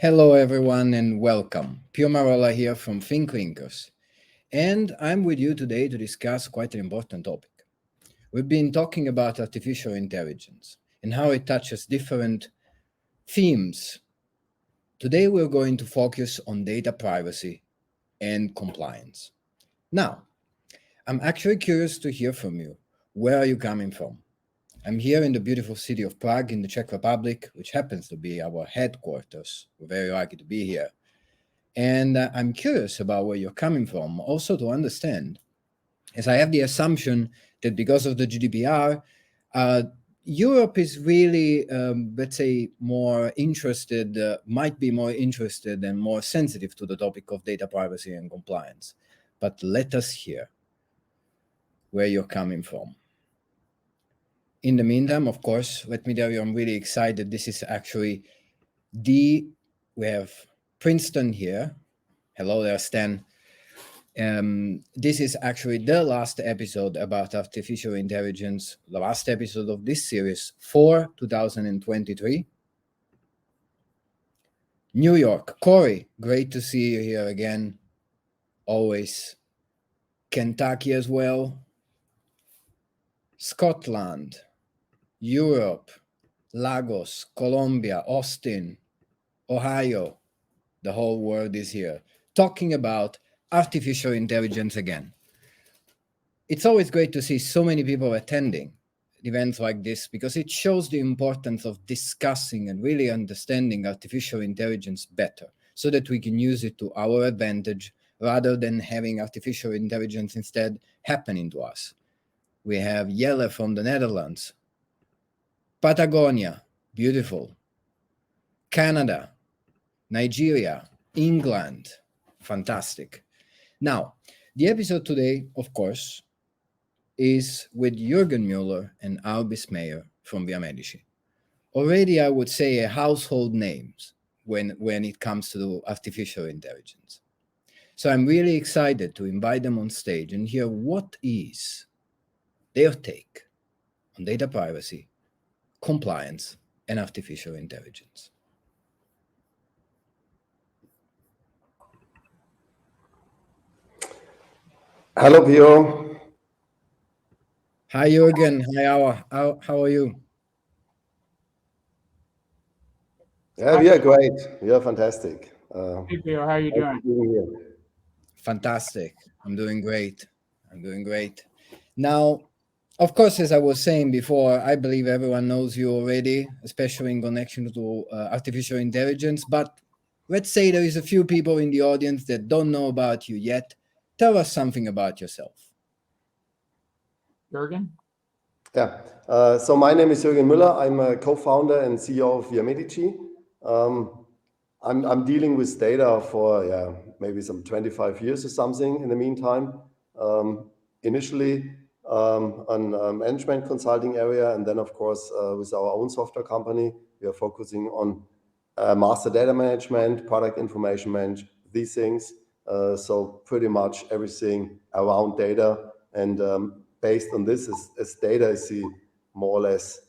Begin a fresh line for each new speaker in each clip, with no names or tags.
Hello, everyone, and welcome. Pio Marolla here from ThinkLinkers, and I'm with you today to discuss quite an important topic. We've been talking about artificial intelligence and how it touches different themes. Today, we're going to focus on data privacy and compliance. Now, I'm actually curious to hear from you. Where are you coming from? I'm here in the beautiful city of Prague in the Czech Republic, which happens to be our headquarters. We're very lucky to be here. And I'm curious about where you're coming from, also to understand, as I have the assumption that because of the GDPR, Europe is really, let's say, more interested, might be more interested and more sensitive to the topic of data privacy and compliance. But let us hear where you're coming from. In the meantime, of course, let me tell you, I'm really excited. This is actually we have Princeton here. Hello there, Stan. This is actually the last episode about artificial intelligence, the last episode of this series for 2023. New York. Corey, great to see you here again. Always. Kentucky as well. Scotland, Europe, Lagos, Colombia, Austin, Ohio. The whole world is here talking about artificial intelligence again. It's always great to see so many people attending events like this because it shows the importance of discussing and really understanding artificial intelligence better so that we can use it to our advantage rather than having artificial intelligence instead happening to us. We have Jelle from the Netherlands, Patagonia, beautiful, Canada, Nigeria, England, fantastic. Now, the episode today, of course, is with Juergen Mueller and Bissmeyer from Viamedici. Already, I would say, a household names when it comes to artificial intelligence. So I'm really excited to invite them on stage and hear what is their take on data privacy, compliance, and artificial intelligence.
Hello, Pio.
Hi, Juergen. Hi, Awa. How are you?
Yeah, we are great. We are fantastic.
Hey, Pio, how are you doing?
Being here.
Fantastic. I'm doing great. Now, of course, as I was saying before, I believe everyone knows you already, especially in connection to artificial intelligence. But let's say there is a few people in the audience that don't know about you yet. Tell us something about yourself.
Juergen?
Yeah. So my name is Juergen Müller. I'm a co-founder and CEO of Viamedici. I'm dealing with data for maybe some 25 years or something in the meantime. Initially on management consulting area, and then of course with our own software company, we are focusing on master data management, product information management, these things. So pretty much everything around data, and based on this, as data is more or less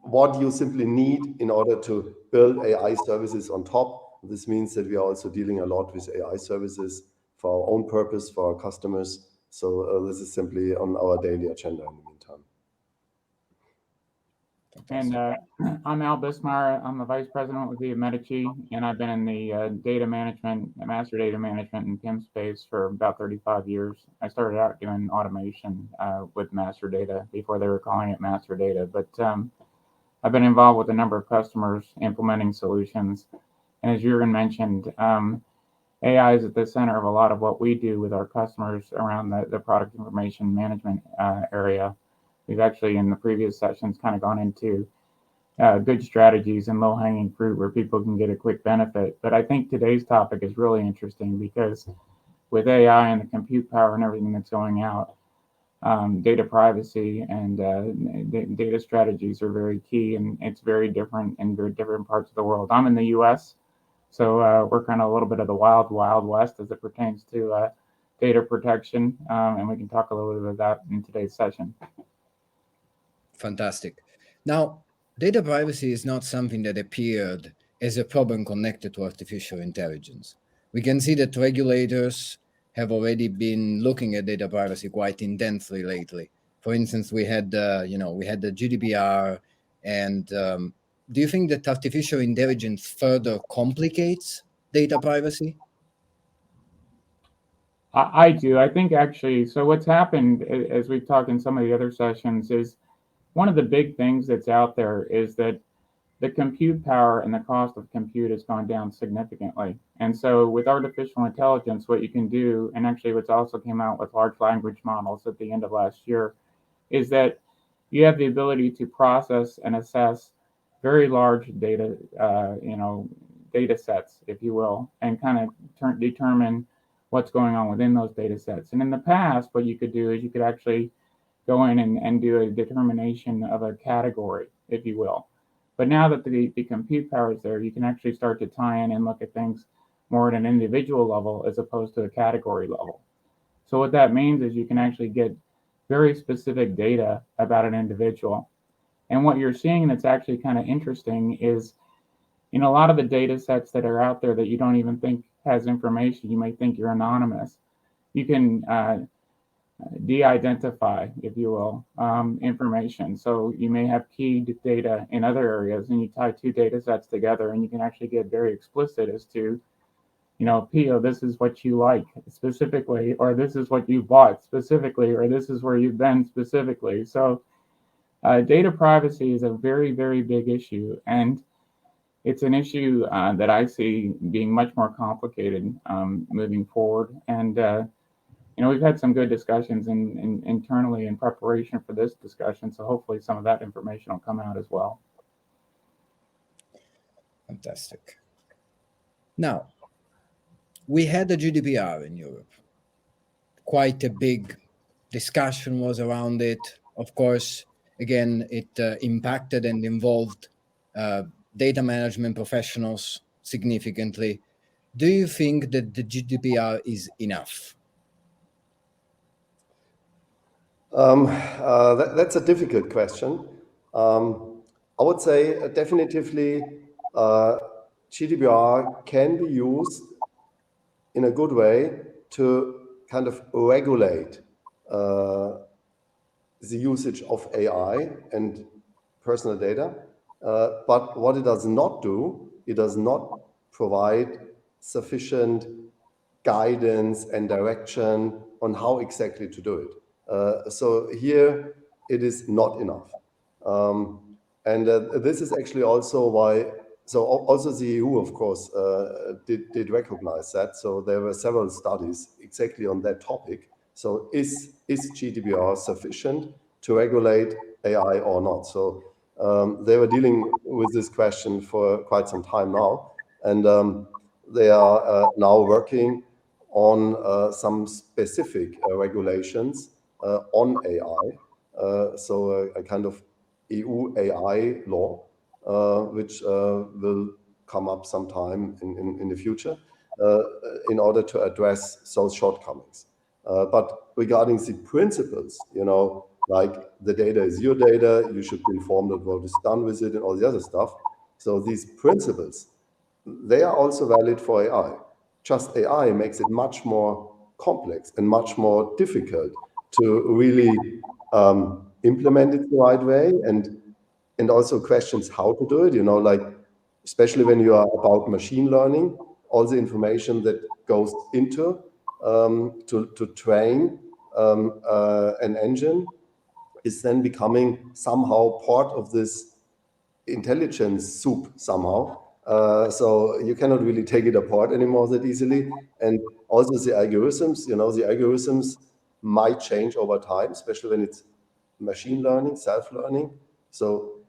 what you simply need in order to build AI services on top. This means that we are also dealing a lot with AI services for our own purpose, for our customers. So this is simply on our daily agenda in the meantime.
And I'm Al Bissmeyer. I'm the vice president with Viamedici, and I've been in the data management, master data management and PIM space for about 35 years. I started out doing automation with master data before they were calling it master data. But I've been involved with a number of customers implementing solutions. And as Juergen mentioned, AI is at the center of a lot of what we do with our customers around the product information management area. We've actually, in the previous sessions, kind of gone into good strategies and low-hanging fruit where people can get a quick benefit. But I think today's topic is really interesting because with AI and the compute power and everything that's going out, data privacy and data strategies are very key, and it's very different in very different parts of the world. I'm in the U.S., so we're kind of a little bit of the wild west as it pertains to data protection, and we can talk a little bit about that in today's session.
Fantastic. Now, data privacy is not something that appeared as a problem connected to artificial intelligence. We can see that regulators have already been looking at data privacy quite intensely lately. For instance, we had the GDPR, and do you think that artificial intelligence further complicates data privacy?
I do. I think actually, so what's happened, as we've talked in some of the other sessions, is one of the big things that's out there is that the compute power and the cost of compute has gone down significantly. And so with artificial intelligence, what you can do, and actually what's also came out with large language models at the end of last year, is that you have the ability to process and assess very large data, data sets, if you will, and kind of determine what's going on within those data sets. And in the past, what you could do is you could actually go in and do a determination of a category, if you will. But now that the compute power is there, you can actually start to tie in and look at things more at an individual level as opposed to a category level. So what that means is you can actually get very specific data about an individual. And what you're seeing that's actually kind of interesting is, a lot of the data sets that are out there that you don't even think has information, you might think you're anonymous. You can de-identify, if you will, information. So you may have keyed data in other areas, and you tie two data sets together, and you can actually get very explicit as to, Pio, this is what you like specifically, or this is what you bought specifically, or this is where you've been specifically. So data privacy is a very, very big issue, and it's an issue that I see being much more complicated moving forward. And we've had some good discussions internally in preparation for this discussion, so hopefully some of that information will come out as well.
Fantastic. Now, we had the GDPR in Europe. Quite a big discussion was around it. Of course, again, it impacted and involved data management professionals significantly. Do you think that the GDPR is enough?
That's a difficult question. I would say definitively GDPR can be used in a good way to kind of regulate the usage of AI and personal data. But what it does not do, it does not provide sufficient guidance and direction on how exactly to do it. So here it is not enough. And this is actually also why, so also the EU, of course, did recognize that. So there were several studies exactly on that topic. So is GDPR sufficient to regulate AI or not? So they were dealing with this question for quite some time now. And they are now working on some specific regulations on AI. So a kind of EU AI law, which will come up sometime in the future in order to address those shortcomings. But regarding the principles, like the data is your data, you should be informed of what is done with it and all the other stuff. So these principles, they are also valid for AI. Just AI makes it much more complex and much more difficult to really implement it the right way, and also questions how to do it, like especially when you are about machine learning, all the information that goes into to train an engine is then becoming somehow part of this intelligence soup somehow. So you cannot really take it apart anymore that easily. And also the algorithms, the algorithms might change over time, especially when it's machine learning, self-learning. So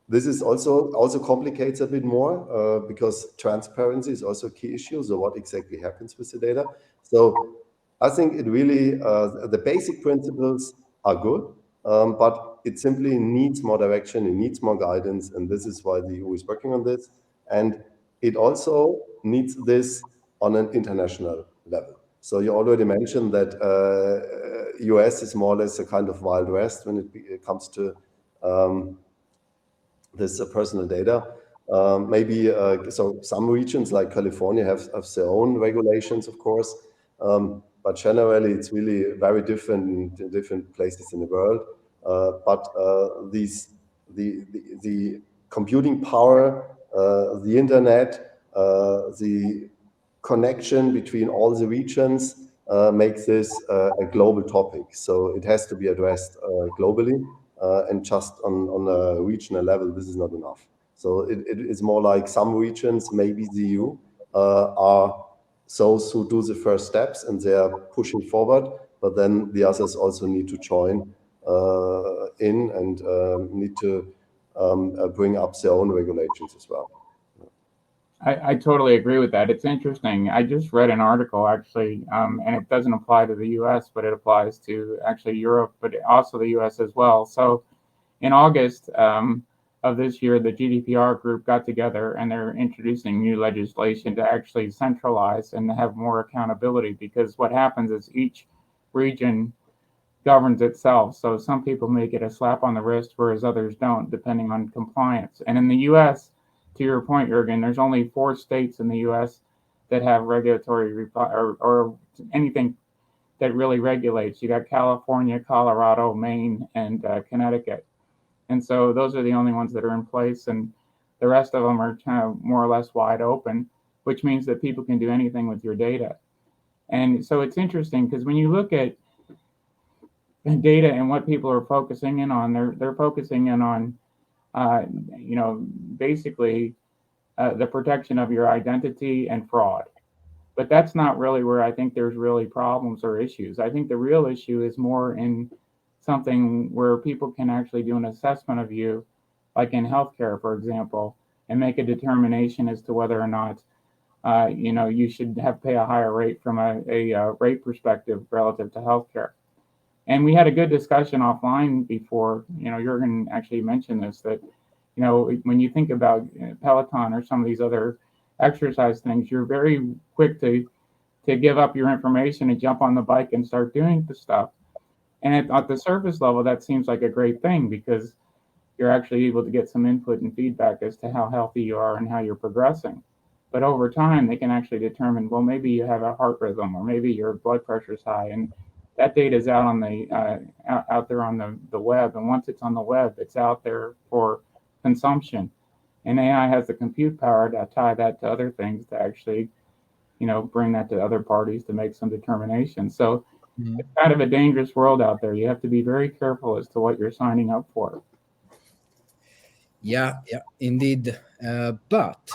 this is also complicates a bit more because transparency is also a key issue. So what exactly happens with the data? So I think it really, the basic principles are good, but it simply needs more direction, it needs more guidance, and this is why the EU is working on this. And it also needs this on an international level. So you already mentioned that US is more or less a kind of Wild West when it comes to this personal data. Maybe so some regions like California have their own regulations, of course, but generally it's really very different in different places in the world. But the computing power, the internet, the connection between all the regions makes this a global topic. So it has to be addressed globally, and just on a regional level, this is not enough. So it is more like some regions, maybe the EU, are those who do the first steps and they are pushing forward, but then the others also need to join in and need to bring up their own regulations as well.
I totally agree with that. It's interesting. I just read an article actually, and it doesn't apply to the US, but it applies to actually Europe, but also the US as well. So in August of this year, the GDPR group got together and they're introducing new legislation to actually centralize and have more accountability, because what happens is each region governs itself. So some people may get a slap on the wrist, whereas others don't, depending on compliance. And in the US, to your point, Juergen, there's only 4 states in the US that have regulatory or anything that really regulates. You got California, Colorado, Maine, and Connecticut. And so those are the only ones that are in place, and the rest of them are kind of more or less wide open, which means that people can do anything with your data. And so it's interesting because when you look at data and what people are focusing in on, they're focusing in on, basically the protection of your identity and fraud. But that's not really where I think there's really problems or issues. I think the real issue is more in something where people can actually do an assessment of you, like in healthcare, for example, and make a determination as to whether or not, you should pay a higher rate from a rate perspective relative to healthcare. And we had a good discussion offline before, Juergen actually mentioned this, that, when you think about Peloton or some of these other exercise things, you're very quick to give up your information and jump on the bike and start doing the stuff. And at the surface level, that seems like a great thing because you're actually able to get some input and feedback as to how healthy you are and how you're progressing. But over time, they can actually determine, well, maybe you have a heart rhythm, or maybe your blood pressure is high, and that data is out on out there on the web. And once it's on the web, it's out there for consumption. And AI has the compute power to tie that to other things to actually, bring that to other parties to make some determination. So it's kind of a dangerous world out there. You have to be very careful as to what you're signing up for.
Yeah, indeed. But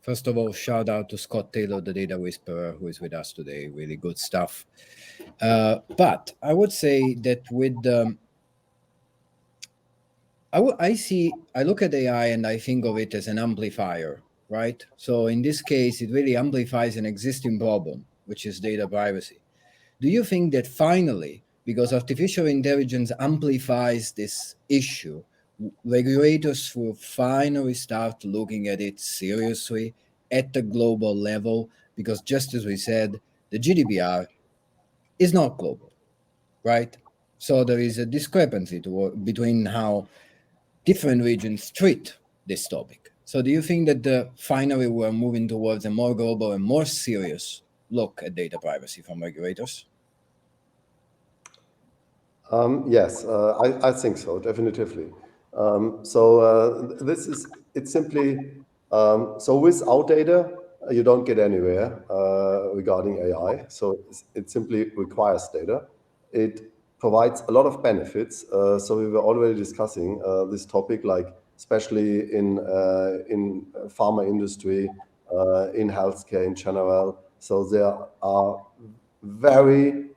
first of all, shout out to Scott Taylor, the data whisperer, who is with us today. Really good stuff. But I would say that with I look at AI and I think of it as an amplifier, right? So in this case, it really amplifies an existing problem, which is data privacy. Do you think that finally, because artificial intelligence amplifies this issue, regulators will finally start looking at it seriously at the global level? Because just as we said, the GDPR is not global, right? So there is a discrepancy between how different regions treat this topic. So do you think that finally we're moving towards a more global and more serious look at data privacy from regulators?
Yes, I think so, definitively. It's simply, so without data, you don't get anywhere regarding AI. So it simply requires data. It provides a lot of benefits. So we were already discussing this topic, like especially in pharma industry, in healthcare in general. So there are very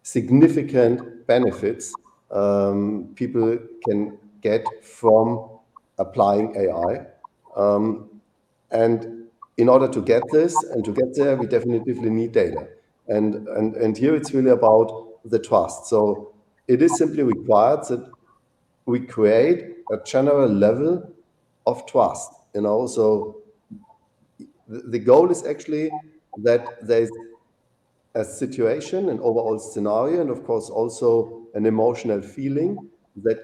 significant benefits people can get from applying AI. And in order to get this and to get there, we definitively need data. And here it's really about the trust. So it is simply required that we create a general level of trust. So the goal is actually that there's a situation, an overall scenario, and of course also an emotional feeling that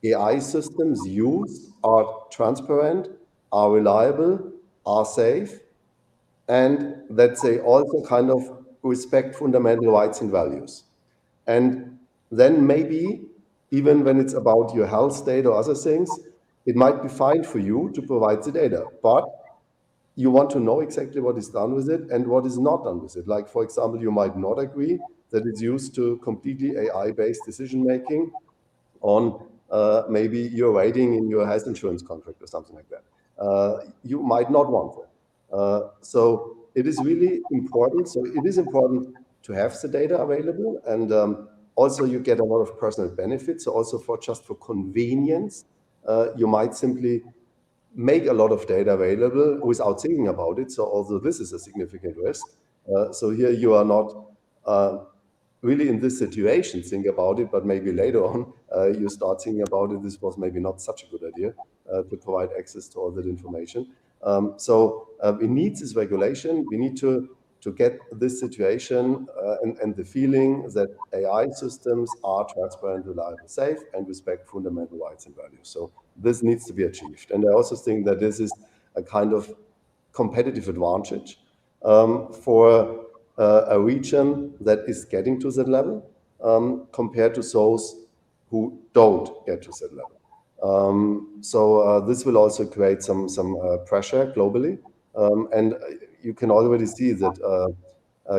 AI systems use are transparent, are reliable, are safe, and that they also kind of respect fundamental rights and values. And then maybe even when it's about your health data or other things, it might be fine for you to provide the data, but you want to know exactly what is done with it and what is not done with it. Like, for example, you might not agree that it's used to completely AI-based decision-making on maybe your rating in your health insurance contract or something like that. You might not want that. So it is really important. So it is important to have the data available, and also you get a lot of personal benefits. So also for just for convenience, you might simply make a lot of data available without thinking about it. So also this is a significant risk. So here you are not really in this situation think about it, but maybe later on you start thinking about it. This was maybe not such a good idea to provide access to all that information. So we need this regulation. We need to get this situation and the feeling that AI systems are transparent, reliable, safe, and respect fundamental rights and values. So this needs to be achieved. And I also think that this is a kind of competitive advantage for a region that is getting to that level compared to those who don't get to that level. So this will also create some pressure globally, and you can already see that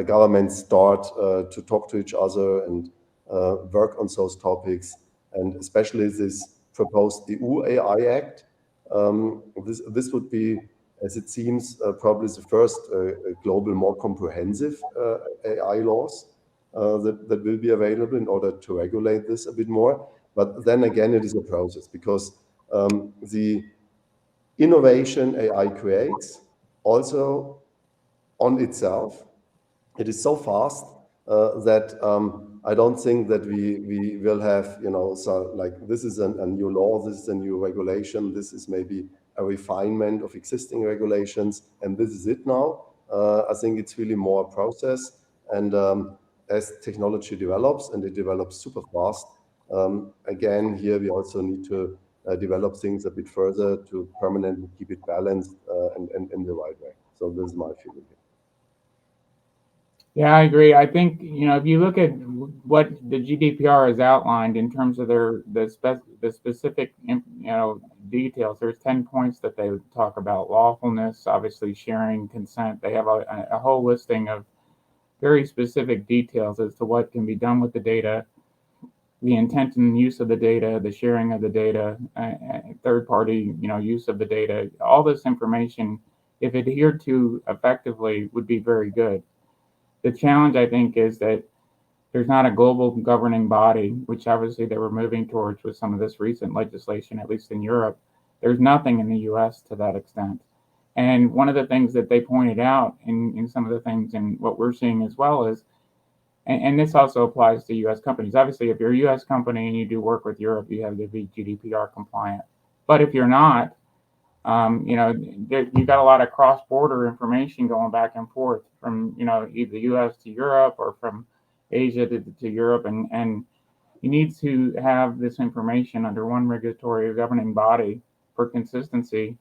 governments start to talk to each other and work on those topics, and especially this proposed EU AI Act. This would be, as it seems, probably the first global, more comprehensive AI laws that will be available in order to regulate this a bit more. But then again, it is a process, because the innovation AI creates also on itself, it is so fast that I don't think that we will have, so like this is a new law, this is a new regulation, this is maybe a refinement of existing regulations, and this is it now. I think it's really more a process, and as technology develops, and it develops super fast, again, here we also need to develop things a bit further to permanently keep it balanced and in the right way. So this is my feeling here.
Yeah, I agree. I think, if you look at what the GDPR has outlined in terms of the specific, details, there's 10 points that they talk about: lawfulness, obviously sharing, consent. They have a whole listing of very specific details as to what can be done with the data, the intent and use of the data, the sharing of the data, third-party, use of the data. All this information, if adhered to effectively, would be very good. The challenge, I think, is that there's not a global governing body, which obviously they were moving towards with some of this recent legislation, at least in Europe. There's nothing in the US to that extent. And one of the things that they pointed out in some of the things and what we're seeing as well is, and this also applies to US companies. Obviously, if you're a US company and you do work with Europe, you have to be GDPR compliant. But if you're not, you've got a lot of cross-border information going back and forth from, either the US to Europe or from Asia to Europe. And you need to have this information under one regulatory or governing body for consistency.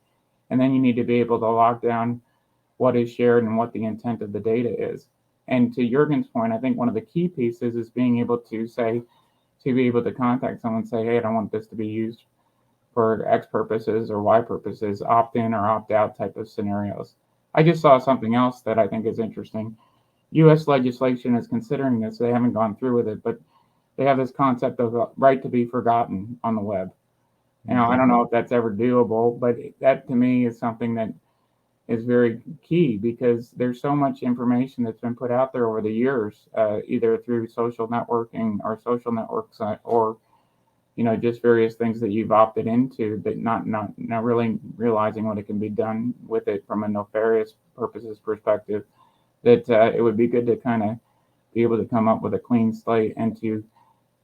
And then you need to be able to lock down what is shared and what the intent of the data is. And to Juergen's point, I think one of the key pieces is being able to be able to contact someone and say, hey, I don't want this to be used for X purposes or Y purposes, opt in or opt out type of scenarios. I just saw something else that I think is interesting. US legislation is considering this. They haven't gone through with it, but they have this concept of a right to be forgotten on the web. I don't know if that's ever doable, but that to me is something that is very key, because there's so much information that's been put out there over the years, either through social networking or social networks or just various things that you've opted into, but not really realizing what it can be done with it from a nefarious purposes perspective, that it would be good to kind of be able to come up with a clean slate and to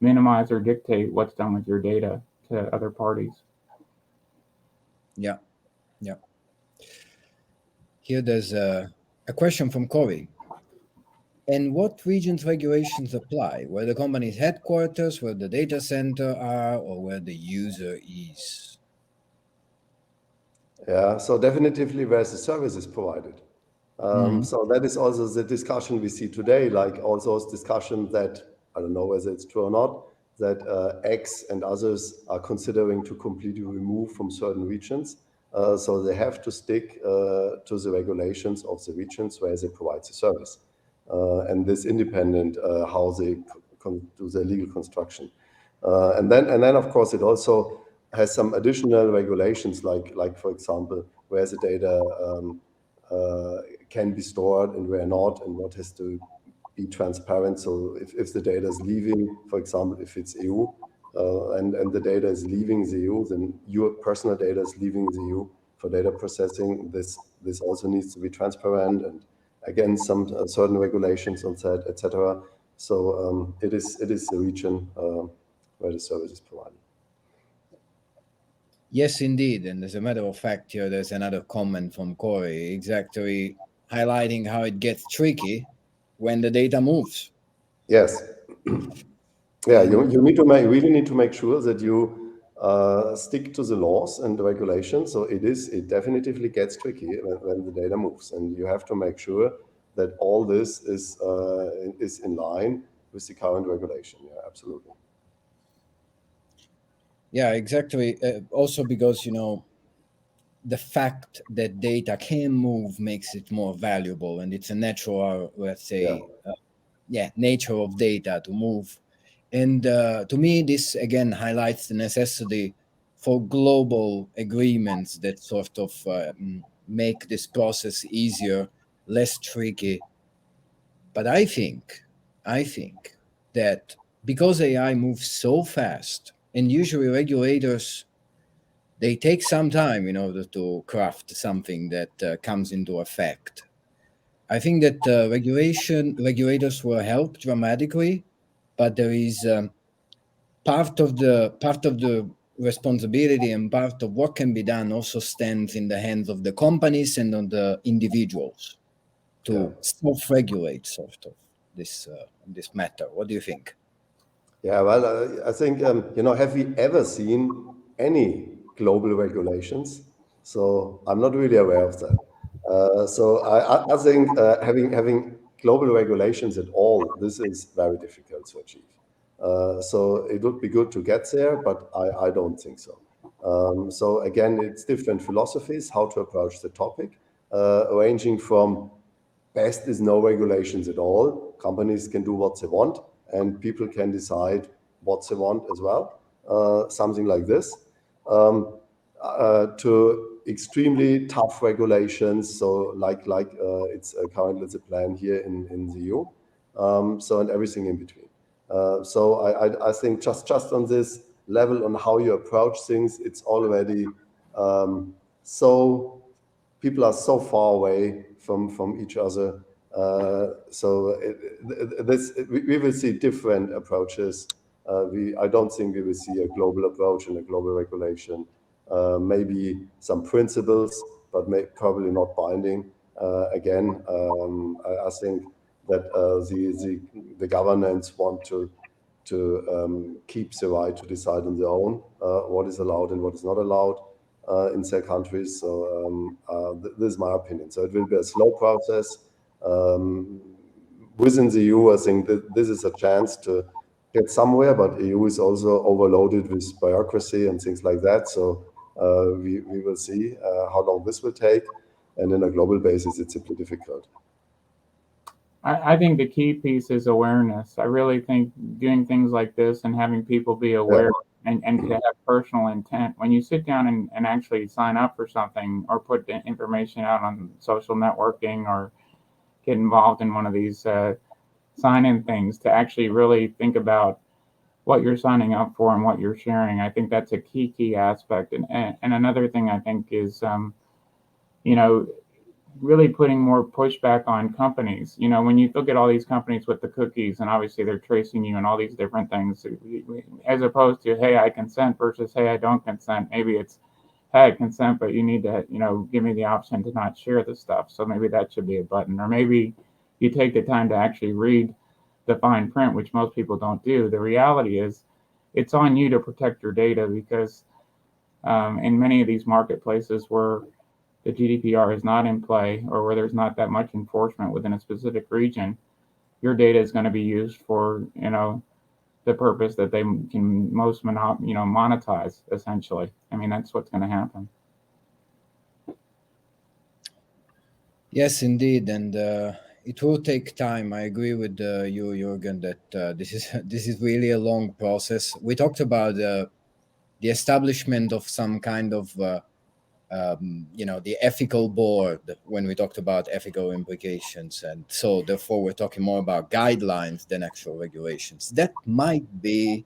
minimize or dictate what's done with your data to other parties.
Yeah. Here there's a question from Corey. And what regions regulations apply? Where the company's headquarters, where the data center are, or where the user is?
Yeah, so definitively where the service is provided. So that is also the discussion we see today, like all those discussions that, I don't know whether it's true or not, that X and others are considering to completely remove from certain regions. So they have to stick to the regulations of the regions where they provide the service. And this independent how they do their legal construction. And then of course it also has some additional regulations, like for example, where the data can be stored and where not, and what has to be transparent. So if the data is leaving, for example, if it's EU, and the data is leaving the EU, then your personal data is leaving the EU for data processing. This also needs to be transparent, and again, some certain regulations on that, etc. So it is the region where the service is provided.
Yes, indeed. And as a matter of fact, here there's another comment from Corey, exactly highlighting how it gets tricky when the data moves.
Yes. Yeah, you really need to make sure that you stick to the laws and the regulations. So it definitively gets tricky when the data moves, and you have to make sure that all this is in line with the current regulation. Yeah, absolutely.
Yeah, exactly. Also because, the fact that data can move makes it more valuable, and it's a natural, let's say, nature of data to move. And to me, this again highlights the necessity for global agreements that sort of make this process easier, less tricky. But I think that because AI moves so fast, and usually regulators, they take some time in order to craft something that comes into effect. I think that regulators will help dramatically, but there is part of the responsibility and part of what can be done also stands in the hands of the companies and on the individuals to self-regulate sort of this matter. What do you think?
Yeah, well, I think have we ever seen any global regulations? So I'm not really aware of that. So I think having global regulations at all, this is very difficult to achieve. So it would be good to get there, but I don't think so. So again, it's different philosophies how to approach the topic, ranging from best is no regulations at all. Companies can do what they want, and people can decide what they want as well. Something like this. To extremely tough regulations, so like it's currently the plan here in the EU. So and everything in between. So I think just on this level on how you approach things, it's already so people are so far away from each other. We will see different approaches. I don't think we will see a global approach and a global regulation. Maybe some principles, but probably not binding. Again, I think that the governments want to keep the right to decide on their own what is allowed and what is not allowed in their countries. So this is my opinion. So it will be a slow process. Within the EU, I think that this is a chance to get somewhere, but EU is also overloaded with bureaucracy and things like that. So we will see how long this will take. And on a global basis, it's simply difficult.
I think the key piece is awareness. I really think doing things like this and having people be aware and to have personal intent. When you sit down and actually sign up for something or put the information out on social networking or get involved in one of these sign-in things, to actually really think about what you're signing up for and what you're sharing, I think that's a key aspect. And another thing I think is, really putting more pushback on companies. When you look at all these companies with the cookies, and obviously they're tracing you and all these different things, as opposed to, hey, I consent versus, hey, I don't consent. Maybe it's, hey, I consent, but you need to, give me the option to not share the stuff. So maybe that should be a button. Or maybe, you take the time to actually read the fine print, which most people don't do, the reality is it's on you to protect your data, because in many of these marketplaces where the GDPR is not in play, or where there's not that much enforcement within a specific region, your data is going to be used for, the purpose that they can most, monetize, essentially. I mean, that's what's going to happen.
Yes, indeed, and it will take time. I agree with you, Juergen, that this is really a long process. We talked about the establishment of some kind of the ethical board when we talked about ethical implications, and so therefore we're talking more about guidelines than actual regulations. That might be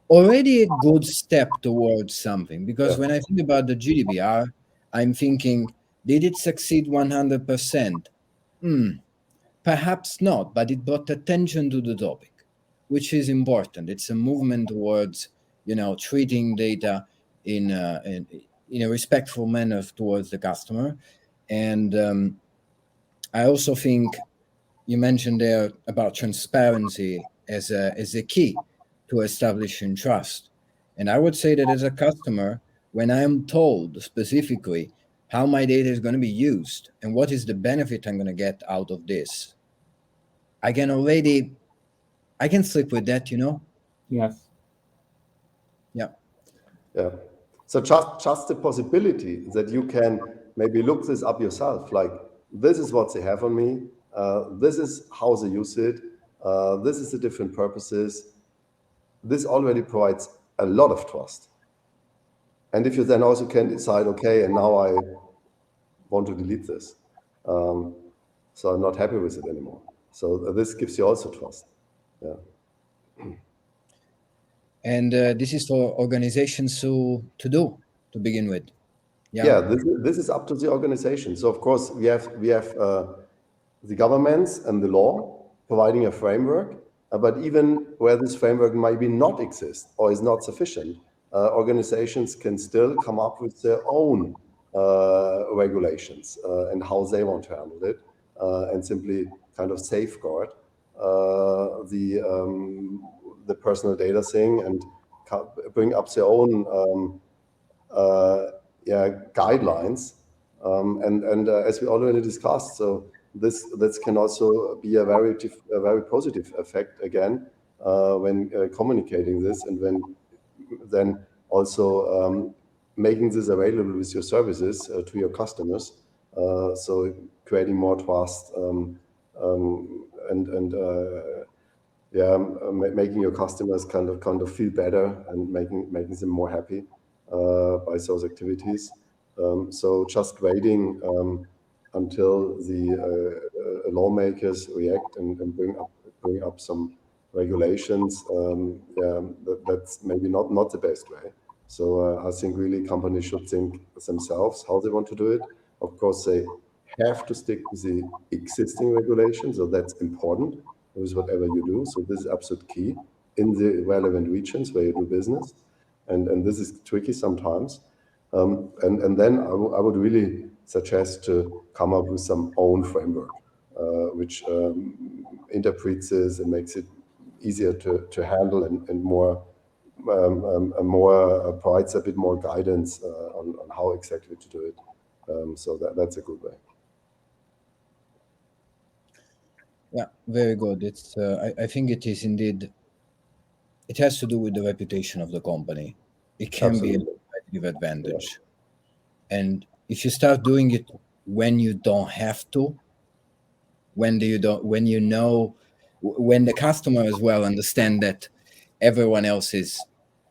already a good step towards something, because when I think about the GDPR, I'm thinking, did it succeed 100%? Perhaps not, but it brought attention to the topic, which is important. It's a movement towards, treating data in a respectful manner towards the customer. And I also think you mentioned there about transparency as a key to establishing trust. And I would say that as a customer, when I am told specifically how my data is going to be used and what is the benefit I'm going to get out of this, I can sleep with that,
Yes.
Yeah.
Yeah. So just the possibility that you can maybe look this up yourself, like this is what they have on me, this is how they use it, this is the different purposes. This already provides a lot of trust. And if you then also can decide, okay, and now I want to delete this, so I'm not happy with it anymore. So this gives you also trust. Yeah.
And this is for organizations to begin with.
Yeah, this is up to the organization. So of course we have the governments and the law providing a framework, but even where this framework maybe not exist or is not sufficient, organizations can still come up with their own regulations and how they want to handle it, and simply kind of safeguard the personal data thing and bring up their own guidelines. And as we already discussed, so this can also be a very positive effect again when communicating this, and when then also making this available with your services to your customers. So creating more trust making your customers kind of feel better and making them more happy by those activities. So just waiting until the lawmakers react and bring up some regulations, that's maybe not the best way. So I think really companies should think themselves how they want to do it. Of course, they have to stick with the existing regulations, so that's important with whatever you do. So this is absolute key in the relevant regions where you do business. And this is tricky sometimes. And then I would really suggest to come up with some own framework, which interprets this and makes it easier to handle and more provides a bit more guidance on how exactly to do it. So that's a good way.
Yeah, very good. It's I think it is indeed. It has to do with the reputation of the company. It can be a competitive advantage. Yeah. And if you start doing it when you don't have to, when the customer as well understand that everyone else is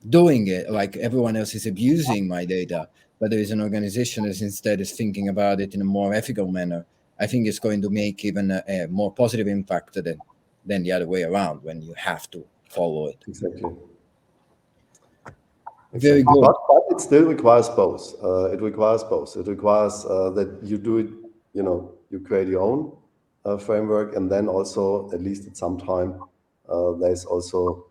doing it, like everyone else is abusing my data, but there is an organization that instead is thinking about it in a more ethical manner, I think it's going to make even a more positive impact than the other way around, when you have to follow it.
Exactly.
Very good.
But it still requires both. It requires that you do it, you create your own framework, and then also, at least at some time, there's also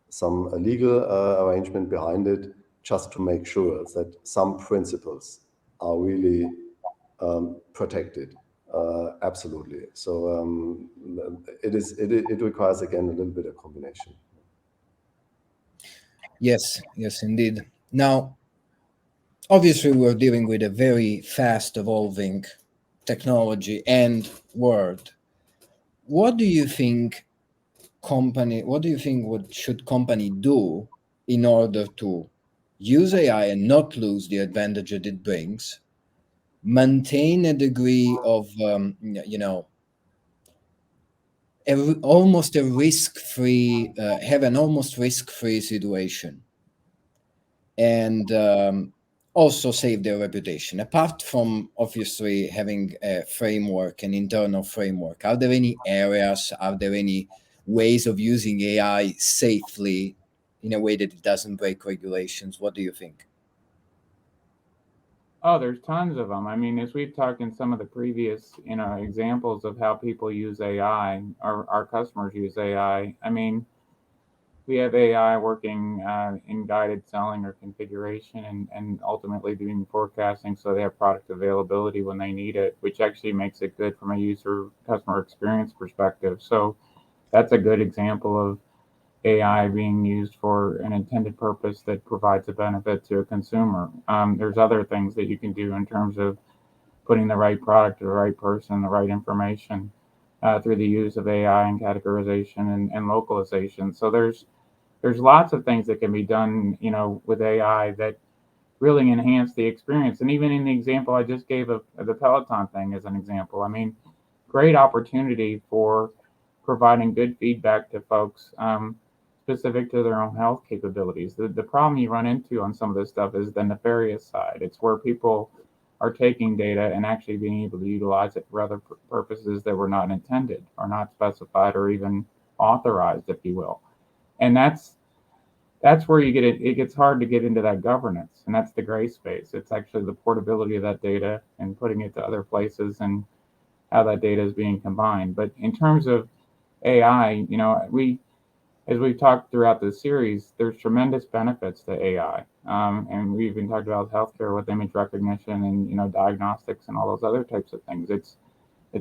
some legal arrangement behind it, just to make sure that some principles are really protected Absolutely. So it requires, again, a little bit of combination.
Yes, yes, indeed. Now, obviously, we're dealing with a very fast evolving technology and world. What do you think what should company do in order to use AI and not lose the advantage that it brings, maintain a degree of almost a risk-free have an almost risk-free situation, and also save their reputation? Apart from obviously having a framework, an internal framework, are there any areas, are there any ways of using AI safely in a way that it doesn't break regulations? What do you think?
Oh, there's tons of them. I mean, as we've talked in some of the previous, examples of how people use AI, our customers use AI. I mean, we have AI working in guided selling or configuration, and ultimately doing forecasting so they have product availability when they need it, which actually makes it good from a user customer experience perspective. So that's a good example of AI being used for an intended purpose that provides a benefit to a consumer. There's other things that you can do in terms of putting the right product to the right person, the right information, through the use of AI and categorization and localization. So there's lots of things that can be done, with AI that really enhance the experience. And even in the example I just gave of the Peloton thing as an example, I mean, great opportunity for providing good feedback to folks, specific to their own health capabilities. The problem you run into on some of this stuff is the nefarious side. It's where people are taking data and actually being able to utilize it for other purposes that were not intended or not specified or even authorized, if you will. And that's where you get it. It gets hard to get into that governance, and that's the gray space. It's actually the portability of that data and putting it to other places and how that data is being combined. But in terms of AI, as we've talked throughout this series, there's tremendous benefits to AI, and we've even talked about healthcare with image recognition and diagnostics and all those other types of things. It's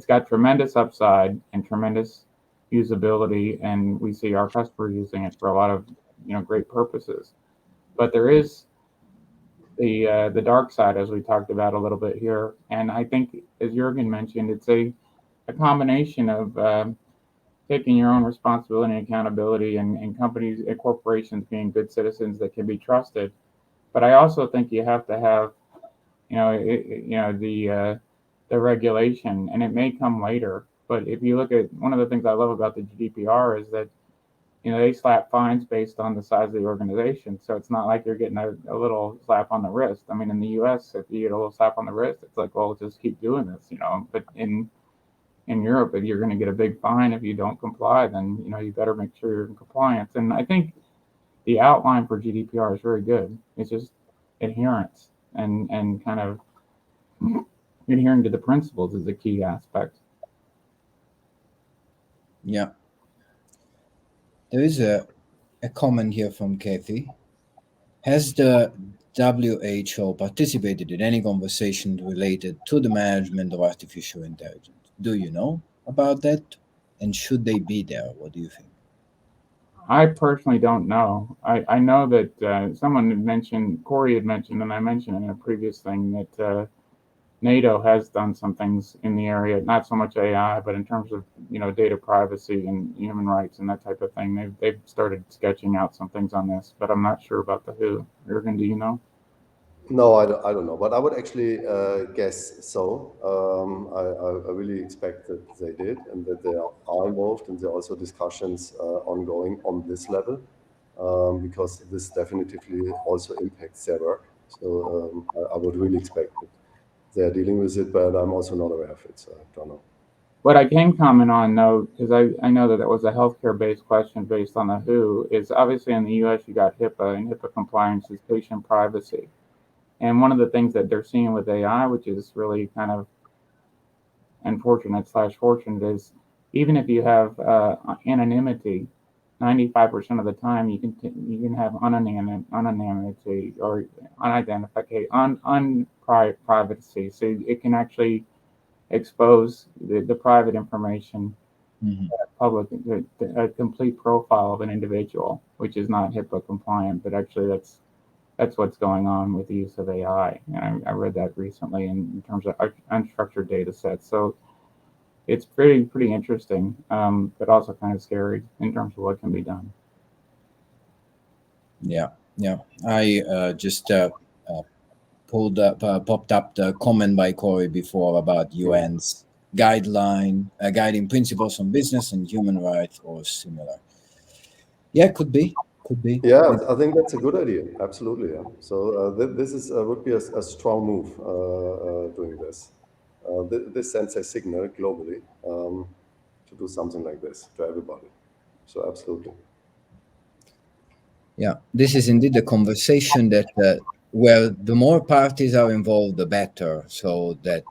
got tremendous upside and tremendous usability, and we see our customers using it for a lot of great purposes. But there is the dark side, as we talked about a little bit here, and I think, as Juergen mentioned, it's a combination of taking your own responsibility and accountability, and companies and corporations being good citizens that can be trusted. But I also think you have to have the regulation, and it may come later. But if you look at one of the things I love about the GDPR is that they slap fines based on the size of the organization. So it's not like you're getting a little slap on the wrist. I mean, in the US, if you get a little slap on the wrist, it's like, well, just keep doing this. But in Europe, if you're going to get a big fine if you don't comply, then you better make sure you're in compliance. And I think the outline for GDPR is very good. It's just adherence and kind of adhering to the principles is a key aspect.
Yeah. There is a comment here from Kathy. Has the WHO participated in any conversation related to the management of artificial intelligence? Do you know about that? And should they be there? What do you think?
I personally don't know. I know that someone had mentioned, Corey had mentioned, and I mentioned in a previous thing that NATO has done some things in the area, not so much AI, but in terms of data privacy and human rights and that type of thing. They've started sketching out some things on this, but I'm not sure about the who. Juergen, do you know?
No, I don't know, but I would actually guess so. I really expect that they did, and that they are involved, and there are also discussions ongoing on this level, because this definitively also impacts their work. So I would really expect that they are dealing with it, but I'm also not aware of it, so I don't know.
What I can comment on, though, because I know that was a healthcare-based question based on the who, is obviously in the U.S. you got HIPAA, and HIPAA compliance is patient privacy. And one of the things that they're seeing with AI, which is really kind of unfortunate/fortunate, is even if you have anonymity, 95% of the time you can have anonymity or unprivacy. So it can actually expose the private information,
Mm-hmm.
public, a complete profile of an individual, which is not HIPAA compliant, but actually that's what's going on with the use of AI. And I read that recently in terms of unstructured data sets. So it's pretty interesting, but also kind of scary in terms of what can be done.
Yeah. I just popped up the comment by Corey before about UN's guiding principles on business and human rights or similar. Yeah, could be.
Yeah, I think that's a good idea. Absolutely. Yeah. So this is would be a strong move doing this. This sends a signal globally to do something like this to everybody. So absolutely.
Yeah, this is indeed a conversation that where the more parties are involved, the better. So that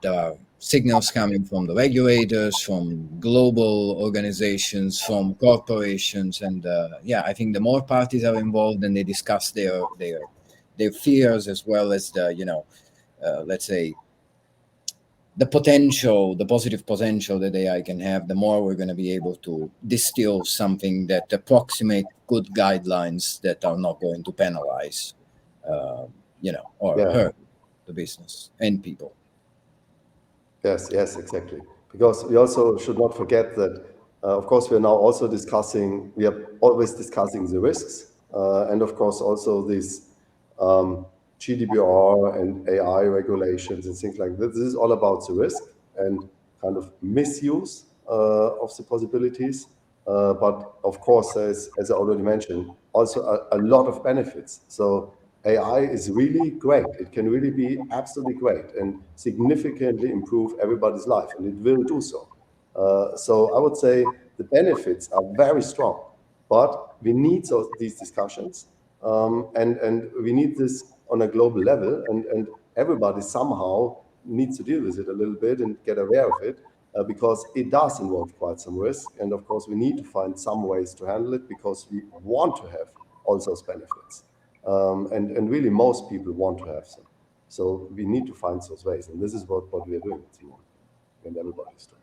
signals coming from the regulators, from global organizations, from corporations, and yeah, I think the more parties are involved and they discuss their fears as well as the let's say the positive potential that AI can have, the more we're going to be able to distill something that approximate good guidelines that are not going to penalize, or
Yeah.
hurt the business and people.
Yes, exactly. Because we also should not forget that, of course, we are now also we are always discussing the risks, and of course also these GDPR and AI regulations and things like this. This is all about the risk and kind of misuse of the possibilities. But of course, as I already mentioned, also a lot of benefits. So AI is really great. It can really be absolutely great and significantly improve everybody's life, and it will do so. So I would say the benefits are very strong, but we need these discussions, and we need this on a global level, and everybody somehow needs to deal with it a little bit and get aware of it, because it does involve quite some risk. And of course, we need to find some ways to handle it because we want to have all those benefits. And really, most people want to have some. So we need to find those ways. And this is what we are doing at the moment, and everybody's doing.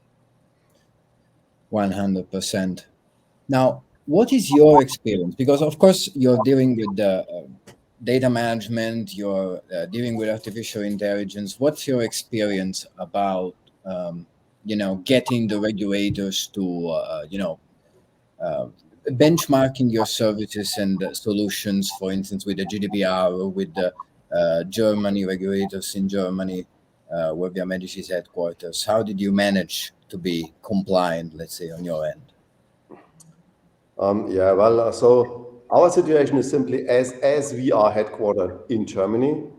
100%. Now, what is your experience? Because of course you're dealing with the data management, you're dealing with artificial intelligence. What's your experience about getting the regulators to benchmarking your services and solutions, for instance, with the GDPR or with the Germany regulators in Germany, where Viamedici is headquarters? How did you manage to be compliant, let's say, on your end?
So our situation is simply as we are headquartered in Germany,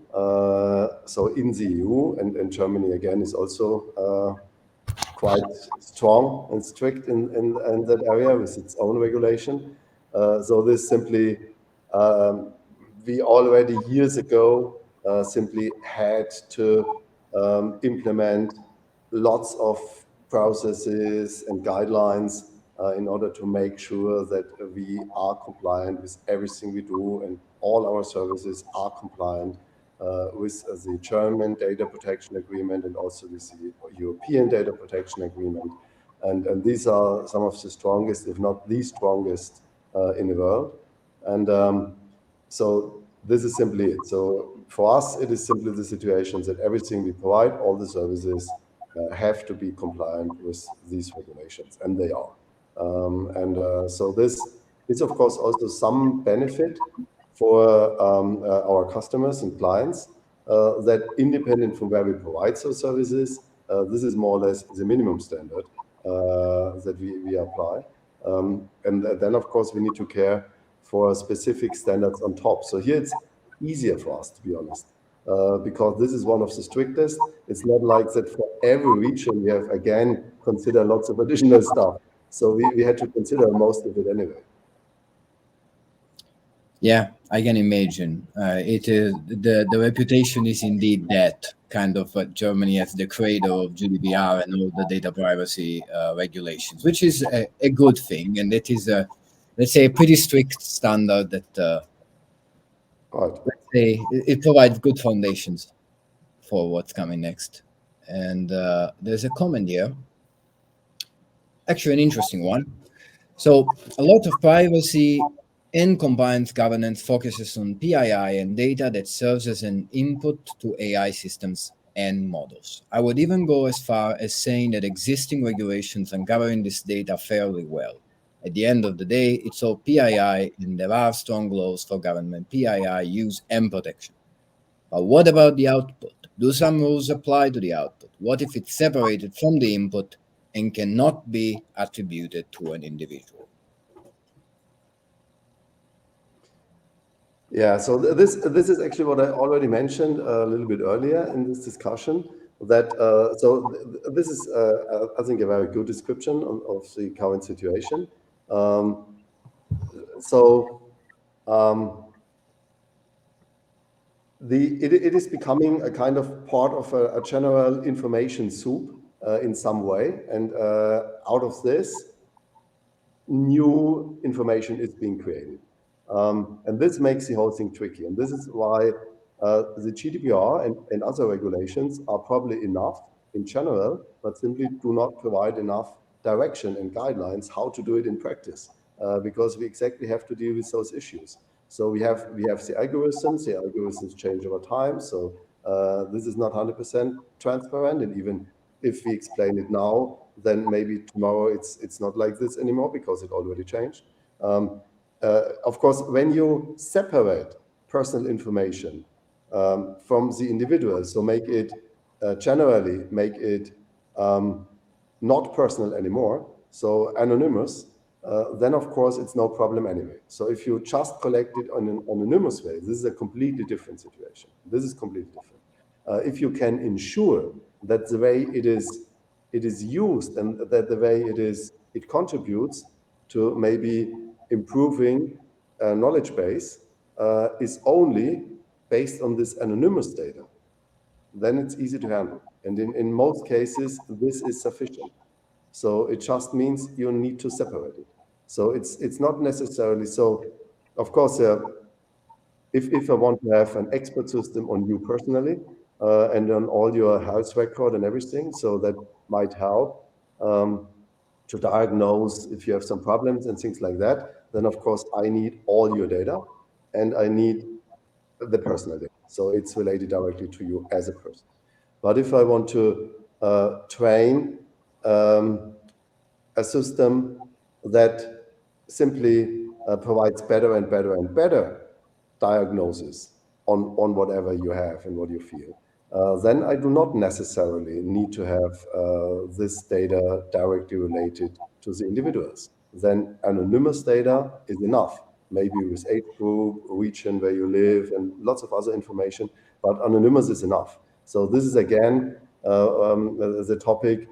so in the EU, and Germany again is also quite strong and strict in that area with its own regulation. So this simply, we already years ago simply had to implement lots of processes and guidelines in order to make sure that we are compliant with everything we do, and all our services are compliant with the German data protection agreement and also with the European data protection agreement. And these are some of the strongest, if not the strongest, in the world. And so this is simply it. So for us, it is simply the situation that everything we provide, all the services, have to be compliant with these regulations, and they are. So this is, of course, also some benefit for our customers and clients, that independent from where we provide those services, this is more or less the minimum standard that we apply. And then, of course, we need to care for specific standards on top. So here it's easier for us, to be honest, because this is one of the strictest. It's not like that for every region we have, again, consider lots of additional stuff. So we had to consider most of it anyway.
Yeah, I can imagine. It is the reputation is indeed that kind of Germany as the cradle of GDPR and all the data privacy regulations, which is a good thing, and it is let's say a pretty strict standard that
Right.
let's say it provides good foundations for what's coming next. And there's a comment here, actually an interesting one. So a lot of privacy and compliance governance focuses on PII and data that serves as an input to AI systems and models. I would even go as far as saying that existing regulations are governing this data fairly well. At the end of the day, it's all PII, and there are strong laws for government PII use and protection. But what about the output? Do some rules apply to the output? What if it's separated from the input and cannot be attributed to an individual?
Yeah, so this is actually what I already mentioned a little bit earlier in this discussion. That this is I think a very good description of the current situation. It is becoming a kind of part of a general information soup in some way, and out of this, new information is being created. And this makes the whole thing tricky. And this is why the GDPR and other regulations are probably enough in general, but simply do not provide enough direction and guidelines how to do it in practice, because we exactly have to deal with those issues. So we have the algorithms change over time. So this is not 100% transparent, and even if we explain it now, then maybe tomorrow it's not like this anymore because it already changed. Of course, when you separate personal information from the individual, so make it generally make it not personal anymore, so anonymous, then of course it's no problem anyway. So if you just collect it on an anonymous way, this is a completely different situation. This is completely different. If you can ensure that the way it is used and that the way it contributes to maybe improving knowledge base is only based on this anonymous data, then it's easy to handle. And in most cases, this is sufficient. So it just means you need to separate it. So it's not necessarily so. Of course, if I want to have an expert system on you personally and on all your health record and everything, so that might help to diagnose if you have some problems and things like that, then of course I need all your data and I need the personal data. So it's related directly to you as a person. But if I want to train a system that simply provides better and better and better diagnosis on whatever you have and what you feel, then I do not necessarily need to have this data directly related to the individuals. Then anonymous data is enough, maybe with age group, region where you live, and lots of other information, but anonymous is enough. So this is again the topic,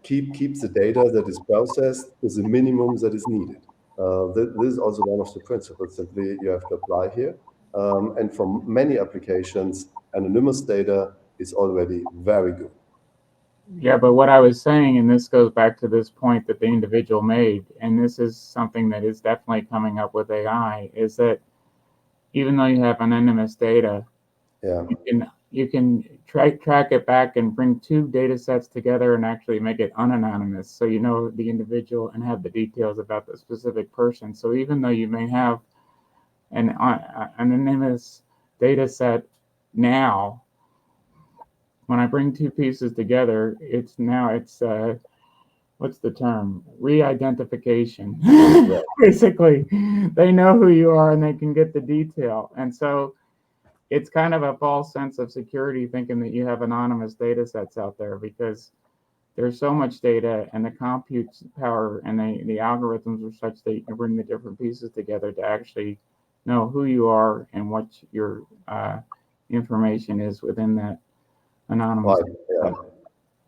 keep the data that is processed to the minimum that is needed. This is also one of the principles simply you have to apply here. And for many applications, anonymous data is already very good.
Yeah, but what I was saying, and this goes back to this point that the individual made, and this is something that is definitely coming up with AI, is that even though you have anonymous data,
Yeah.
you can track it back and bring two data sets together and actually make it unanonymous, so you know the individual and have the details about the specific person. So even though you may have an anonymous data set now, when I bring two pieces together, it's what's the term? Re-identification. Basically, they know who you are and they can get the detail. And so it's kind of a false sense of security thinking that you have anonymous data sets out there, because there's so much data and the compute power and the algorithms are such that you can bring the different pieces together to actually know who you are and what your information is within that anonymous.
Right.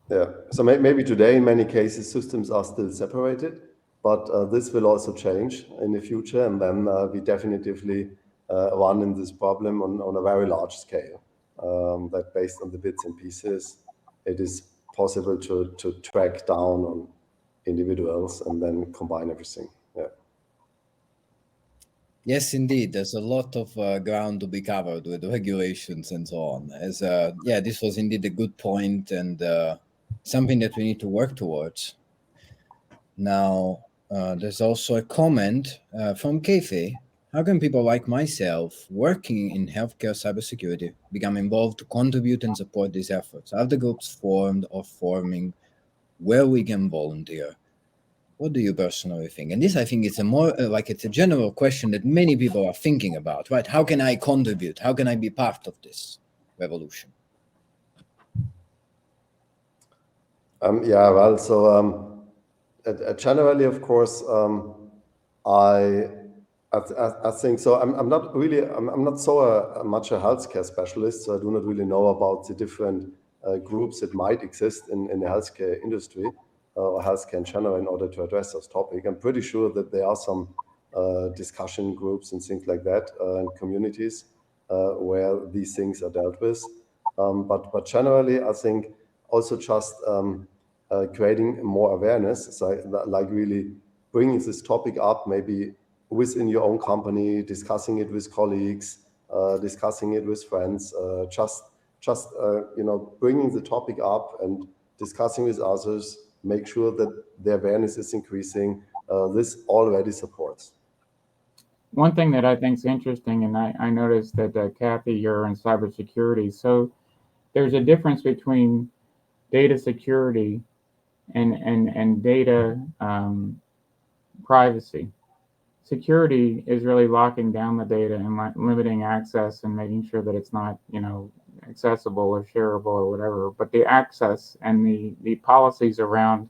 Yeah. So maybe today, in many cases, systems are still separated, but this will also change in the future, and then we definitively run in this problem on a very large scale. That based on the bits and pieces, it is possible to track down on individuals and then combine everything. Yeah.
Yes, indeed. There's a lot of ground to be covered with regulations and so on. As yeah, this was indeed a good point and something that we need to work towards. Now, there's also a comment from Kefe. How can people like myself working in healthcare cybersecurity become involved to contribute and support these efforts? Are the groups formed or forming where we can volunteer? What do you personally think? And this, I think, is a more like it's a general question that many people are thinking about, right? How can I contribute? How can I be part of this revolution?
Yeah, well, so generally, of course, I, I think so. I'm not really, I'm not so much a healthcare specialist, so I do not really know about the different groups that might exist in the healthcare industry or healthcare in general in order to address this topic. I'm pretty sure that there are some discussion groups and things like that and communities where these things are dealt with. But generally, I think also just creating more awareness, so like really bringing this topic up, maybe within your own company, discussing it with colleagues, discussing it with friends, just bringing the topic up and discussing with others, make sure that the awareness is increasing. This already supports.
One thing that I think is interesting, and I noticed that Kathy, you're in cybersecurity, so there's a difference between data security and data privacy. Security is really locking down the data and limiting access and making sure that it's not, accessible or shareable or whatever. But the access and the policies around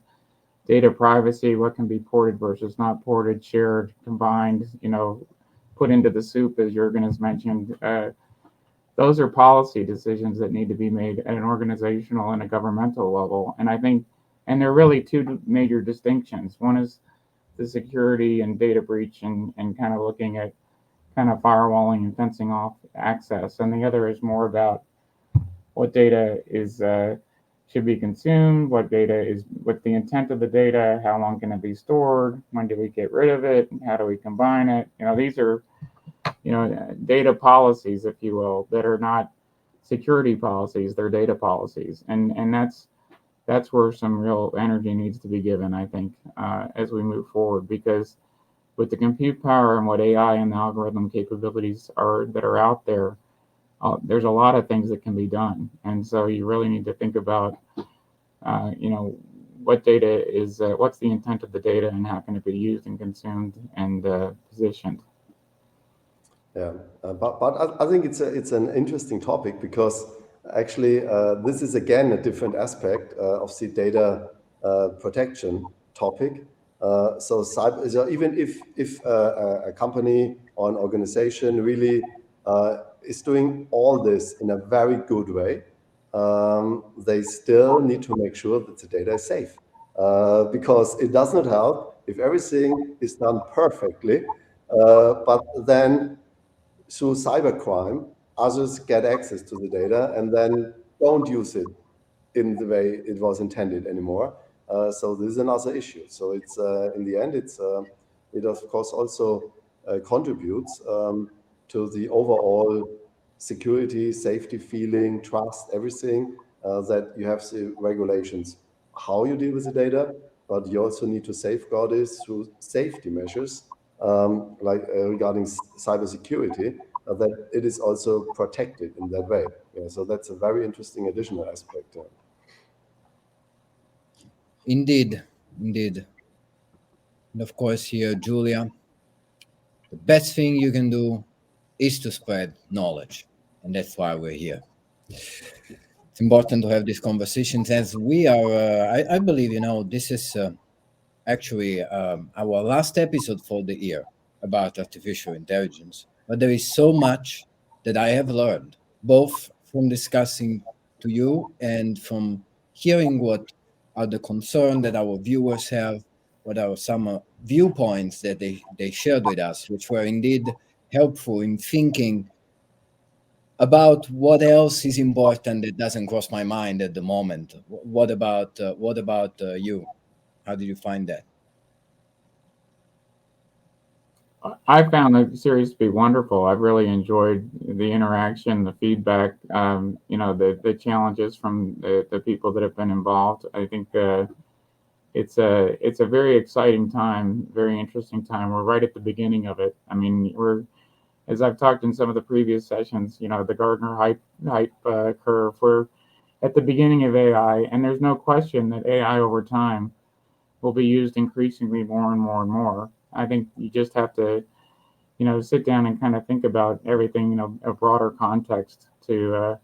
data privacy, what can be ported versus not ported, shared, combined, put into the soup, as Juergen has mentioned, those are policy decisions that need to be made at an organizational and a governmental level. And I think, and there are really two major distinctions. One is the security and data breach and kind of looking at kind of firewalling and fencing off access. And the other is more about what data is should be consumed, what data is, what's the intent of the data, how long can it be stored, when do we get rid of it, how do we combine it. These are data policies, if you will, that are not security policies, they're data policies. And that's where some real energy needs to be given, I think, as we move forward, because with the compute power and what AI and the algorithm capabilities are that are out there, there's a lot of things that can be done. And so you really need to think about, what data is, what's the intent of the data and how can it be used and consumed and positioned.
Yeah, but I think it's an interesting topic because actually this is again a different aspect of the data protection topic. So even if a company or an organization really is doing all this in a very good way, they still need to make sure that the data is safe because it does not help if everything is done perfectly, but then through cybercrime, others get access to the data and then don't use it in the way it was intended anymore. So this is another issue. So it's in the end, it of course also contributes to the overall security, safety feeling, trust, everything that you have the regulations, how you deal with the data, but you also need to safeguard it through safety measures like regarding cybersecurity, that it is also protected in that way. Yeah, so that's a very interesting additional aspect.
Indeed, indeed. And of course, here, Julia, the best thing you can do is to spread knowledge. And that's why we're here. It's important to have these conversations as we are, I believe, this is actually our last episode for the year about artificial intelligence. But there is so much that I have learned, both from discussing to you and from hearing what are the concerns that our viewers have, what are some viewpoints that they shared with us, which were indeed helpful in thinking about what else is important that doesn't cross my mind at the moment. What about you? How did you find that?
I found the series to be wonderful. I've really enjoyed the interaction, the feedback, the challenges from the people that have been involved. I think it's a very exciting time, very interesting time. We're right at the beginning of it. I mean, as I've talked in some of the previous sessions, the Gardner hype curve. We're at the beginning of AI, and there's no question that AI over time will be used increasingly more and more and more. I think you just have to, sit down and kind of think about everything, a broader context to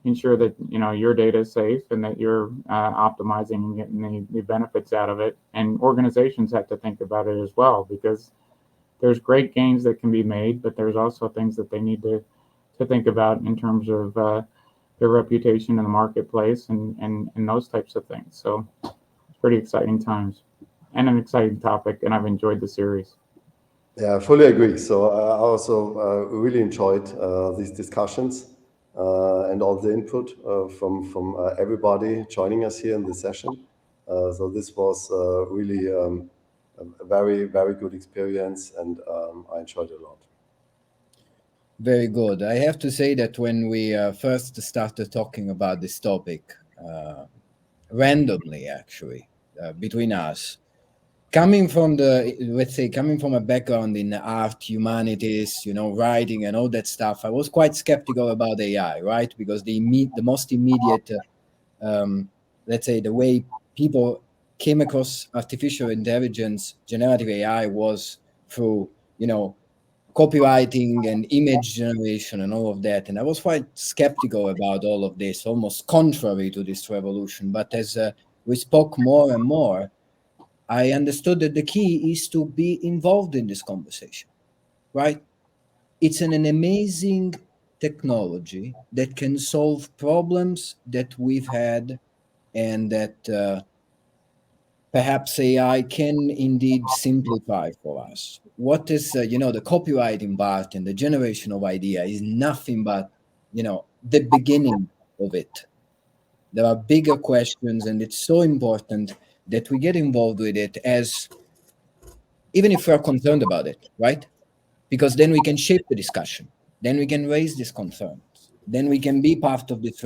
ensure that, your data is safe and that you're optimizing and getting the benefits out of it. And organizations have to think about it as well, because there's great gains that can be made, but there's also things that they need to think about in terms of their reputation in the marketplace and those types of things. So it's pretty exciting times and an exciting topic, and I've enjoyed the series.
Yeah, I fully agree. So I also really enjoyed these discussions and all the input from everybody joining us here in this session. So this was really a very, very good experience, and I enjoyed it a lot.
Very good. I have to say that when we first started talking about this topic, randomly actually, between us, coming from a background in art, humanities, writing and all that stuff, I was quite skeptical about AI, right? Because the most immediate, let's say, the way people came across artificial intelligence, generative AI, was through, copywriting and image generation and all of that. And I was quite skeptical about all of this, almost contrary to this revolution. But as we spoke more and more, I understood that the key is to be involved in this conversation, right? It's an amazing technology that can solve problems that we've had, and that perhaps AI can indeed simplify for us. What is, the copywriting part and the generation of idea is nothing but, the beginning of it. There are bigger questions, and it's so important that we get involved with it, as even if we're concerned about it, right? Because then we can shape the discussion. Then we can raise these concerns. Then we can be part of this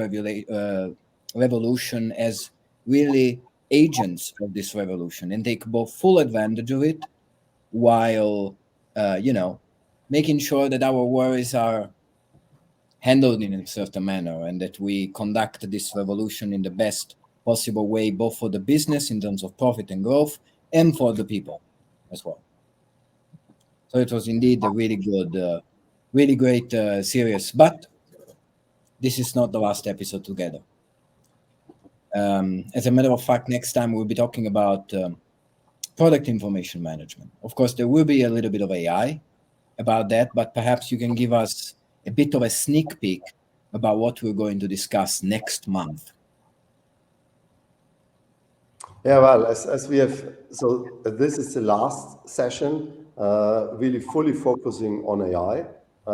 revolution as really agents of this revolution, and take both full advantage of it, while, making sure that our worries are handled in a certain manner, and that we conduct this revolution in the best possible way, both for the business in terms of profit and growth, and for the people as well. So it was indeed a really good, really great series. But this is not the last episode together. As a matter of fact, next time we'll be talking about product information management. Of course, there will be a little bit of AI about that, but perhaps you can give us a bit of a sneak peek about what we're going to discuss next month.
Yeah, well, as we have, so this is the last session, really fully focusing on AI.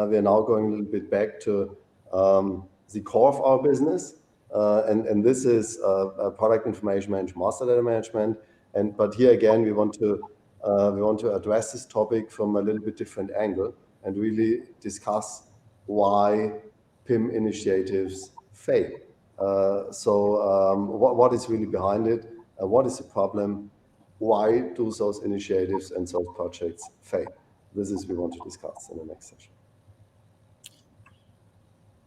We are now going a little bit back to the core of our business, and this is product information management, master data management. But here again, we want to address this topic from a little bit different angle and really discuss why PIM initiatives fail. What is really behind it? What is the problem? Why do those initiatives and those projects fail? This is we want to discuss in the next session.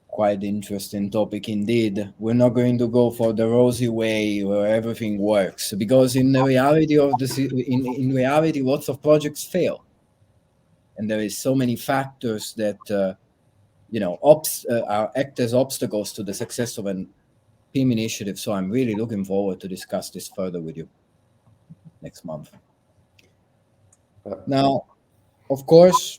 Quite interesting topic indeed. We're not going to go for the rosy way where everything works, because in the reality of in reality, lots of projects fail, and there is so many factors that act as obstacles to the success of an PIM initiative. So I'm really looking forward to discuss this further with you next month. Now, of course,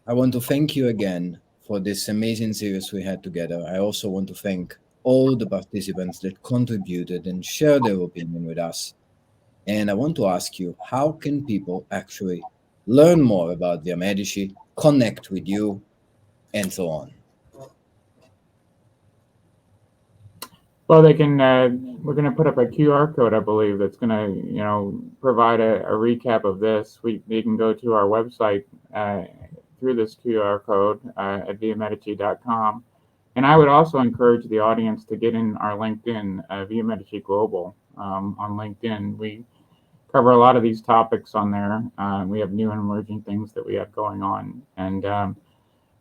I want to thank you again for this amazing series we had together. I also want to thank all the participants that contributed and shared their opinion with us. And I want to ask you, how can people actually learn more about Viamedici, connect with you, and so on?
Well, they can. We're going to put up a QR code, I believe, that's going to, provide a recap of this. They can go to our website through this QR code at viamedici.com. And I would also encourage the audience to get in our LinkedIn, Viamedici Global, on LinkedIn. We cover a lot of these topics on there. We have new and emerging things that we have going on, and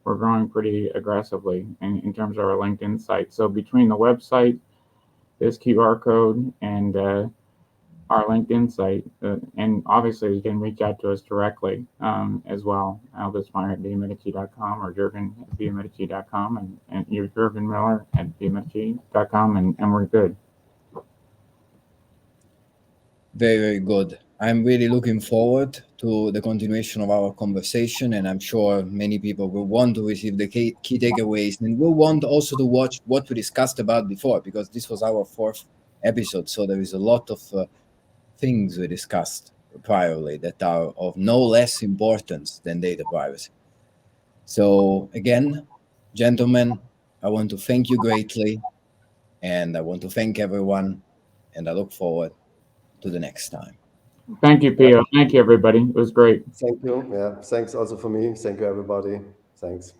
we're growing pretty aggressively in terms of our LinkedIn site. So between the website, this QR code, and our LinkedIn site, and obviously you can reach out to us directly as well. Al Bissmeyer at Viamedici.com or Juergen at Viamedici.com, and you're Juergen Mueller at Viamedici.com, and we're good.
Very, very good. I'm really looking forward to the continuation of our conversation, and I'm sure many people will want to receive the key takeaways, and will want also to watch what we discussed about before, because this was our 4th episode. So there is a lot of things we discussed priorly that are of no less importance than data privacy. So again, gentlemen, I want to thank you greatly, and I want to thank everyone, and I look forward to the next time.
Thank you, Pio. Thank you, everybody. It was great.
Thank you. Yeah. Thanks also for me. Thank you, everybody. Thanks.